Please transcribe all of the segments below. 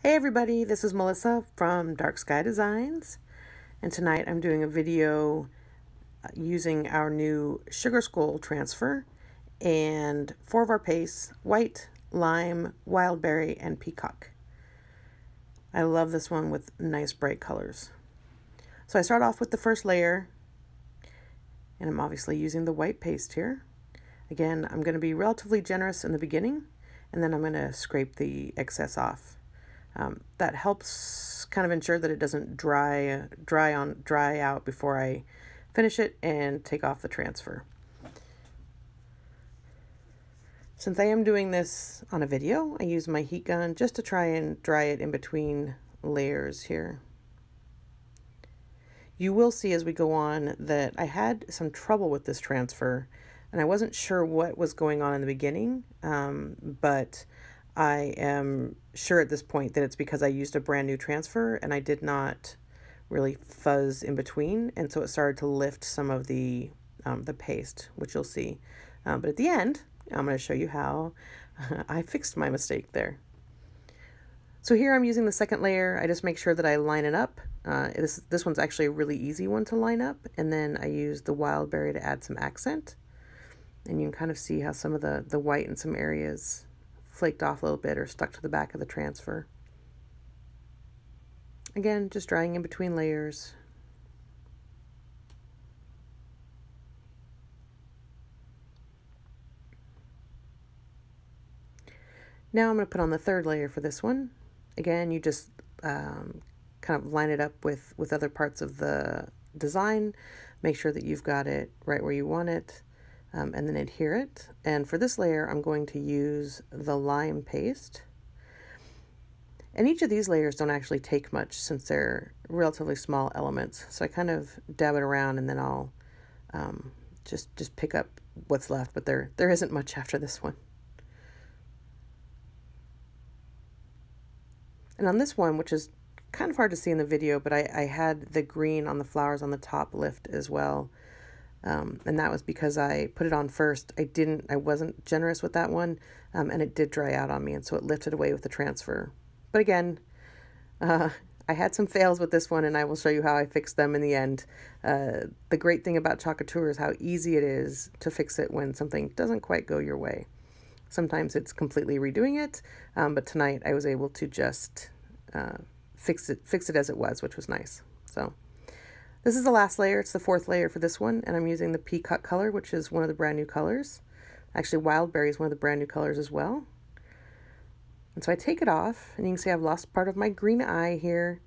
Hey everybody, this is Melissa from Dark Sky Designs, and tonight I'm doing a video using our new Sugar Skull transfer and 4 of our pastes: white, lime, wildberry, and peacock. I love this one with nice bright colors. So I start off with the first layer, and I'm obviously using the white paste here. Again, I'm going to be relatively generous in the beginning, and then I'm going to scrape the excess off. That helps kind of ensure that it doesn't dry out before I finish it and take off the transfer. Since I am doing this on a video, I use my heat gun just to try and dry it in between layers here. You will see as we go on that I had some trouble with this transfer, and I wasn't sure what was going on in the beginning, but I am sure at this point that it's because I used a brand new transfer and I did not really fuzz in between, and so it started to lift some of the paste, which you'll see. But at the end, I'm going to show you how I fixed my mistake there. So here I'm using the second layer. I just make sure that I line it up. This one's actually a really easy one to line up, and then I use the wildberry to add some accent. And you can kind of see how some of the white in some areas flaked off a little bit or stuck to the back of the transfer. Again, just drying in between layers. Now I'm going to put on the third layer for this one. Again, you just kind of line it up with other parts of the design. Make sure that you've got it right where you want it. And then adhere it. And for this layer, I'm going to use the lime paste. And each of these layers don't actually take much since they're relatively small elements. So I kind of dab it around and then I'll just pick up what's left, but there isn't much after this one. And on this one, which is kind of hard to see in the video, but I had the green on the flowers on the top lift as well. And that was because I put it on first. I wasn't generous with that one, and it did dry out on me, and so it lifted away with the transfer. But again, I had some fails with this one, and I will show you how I fixed them in the end. The great thing about Couture is how easy it is to fix it when something doesn't quite go your way. Sometimes it's completely redoing it, but tonight I was able to just fix it as it was, which was nice. So this is the last layer. It's the fourth layer for this one, and I'm using the peacock color, which is one of the brand new colors. Actually, wildberry is one of the brand new colors as well. And so I take it off, and you can see I've lost part of my green eye here,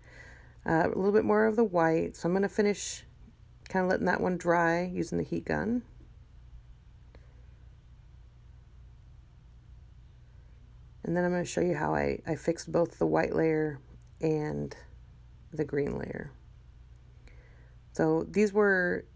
a little bit more of the white. So I'm going to finish kind of letting that one dry using the heat gun. And then I'm going to show you how I fixed both the white layer and the green layer. So these were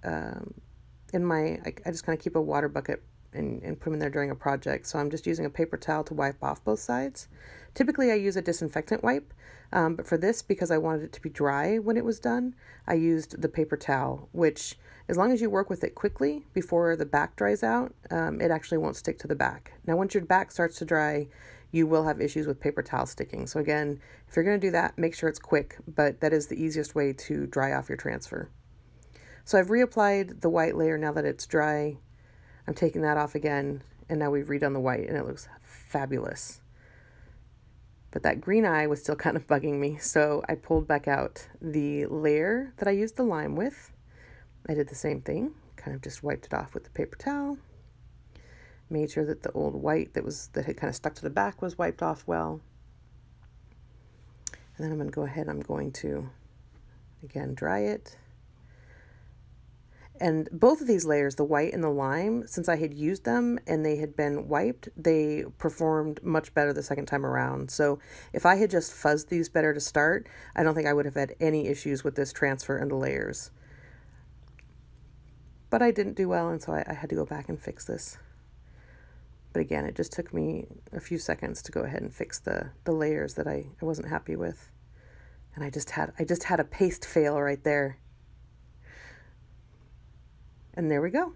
in my, I just kind of keep a water bucket and put them in there during a project. So I'm just using a paper towel to wipe off both sides. Typically I use a disinfectant wipe, but for this, because I wanted it to be dry when it was done, I used the paper towel, which as long as you work with it quickly before the back dries out, it actually won't stick to the back. Now once your back starts to dry, you will have issues with paper towel sticking. So again, if you're going to do that, make sure it's quick, but that is the easiest way to dry off your transfer. So I've reapplied the white layer now that it's dry. I'm taking that off again, and now we've redone the white, and it looks fabulous. But that green eye was still kind of bugging me, so I pulled back out the layer that I used the lime with. I did the same thing, kind of just wiped it off with the paper towel. Made sure that the old white that had kind of stuck to the back was wiped off well. And then I'm going to go ahead, I'm going to, again, dry it. And both of these layers, the white and the lime, since I had used them and they had been wiped, they performed much better the second time around. So if I had just fuzzed these better to start, I don't think I would have had any issues with this transfer and the layers. But I didn't do well, and so I had to go back and fix this. But again, it just took me a few seconds to go ahead and fix the layers that I wasn't happy with. And I just had a paste fail right there. And there we go.